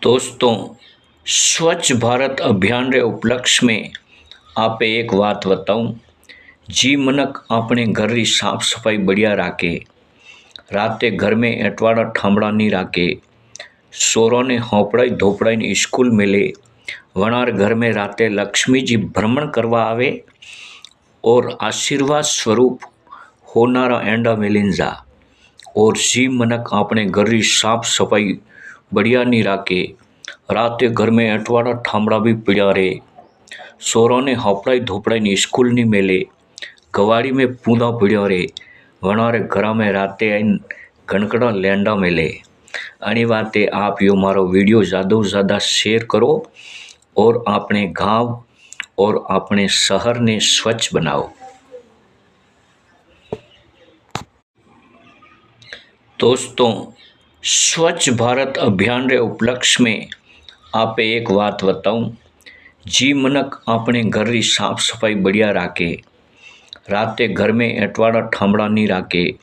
दोस्तों, स्वच्छ भारत अभियान रे उपलक्ष्य में आपे एक बात बताऊं। जी मनक अपने घर री साफ सफाई बढ़िया राखे, राते घर में एटवाड़ा ठामड़ा नहीं राखे, सोरों ने होपड़ाई धोपड़ाई स्कूल मेले, वनार घर में राते लक्ष्मी जी भ्रमण करवा आवे और आशीर्वाद स्वरूप होनारा एंडा मेलिन जा। और जी मनक अपने घर री साफ सफाई बढ़िया नहीं राखे, राते घर में अठवाड़ा ठामड़ा भी पड़ा रहे, सोरों ने हपड़ाई धोपड़ाई स्कूल नहीं मेले, कवाड़ी में पूंदा पड़ा रहे, वनारे घरा में राते आइन गणकड़ा लेंडा मेले। अनी वाते आप यो मारो वीडियो ज़्यादा से ज़्यादा शेयर करो और अपने गांव और अपने शहर ने स्वच्छ बनाओ। दोस्तों, स्वच्छ भारत अभियान रे उपलक्ष्य में आपे एक बात बताऊं। जी मनक अपने घर री साफ सफाई बढ़िया राखे, राते घर में एटवाड़ा ठामड़ा नहीं राखे,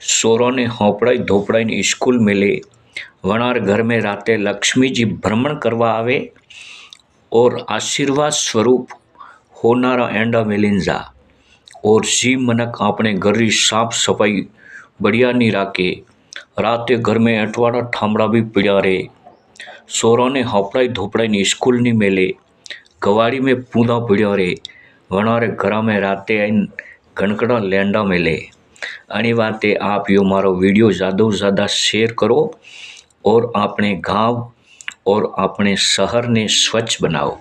सोरों ने होपड़ाई धोपड़ाई स्कूल मेले, वनार घर में राते लक्ष्मी जी भ्रमण करवा आवे और आशीर्वाद स्वरूप होनारा एंडा मेलिन जा। और जी मनक अपने घर री साफ सफाई बढ़िया नहीं राखे, राते घर में अठवाड़ा ठामड़ा भी पड़ा रहे, सोरों ने हपड़ाई धोपड़ाई स्कूल नहीं मेले, कवाड़ी में पूंदा पड़ा रहे, वनारे घरा में राते आइन गणकड़ा लेंडा मेले। अनी वाते आप यो मारो वीडियो ज़्यादा से ज़्यादा शेयर करो और अपने गांव और अपने शहर ने स्वच्छ बनाओ।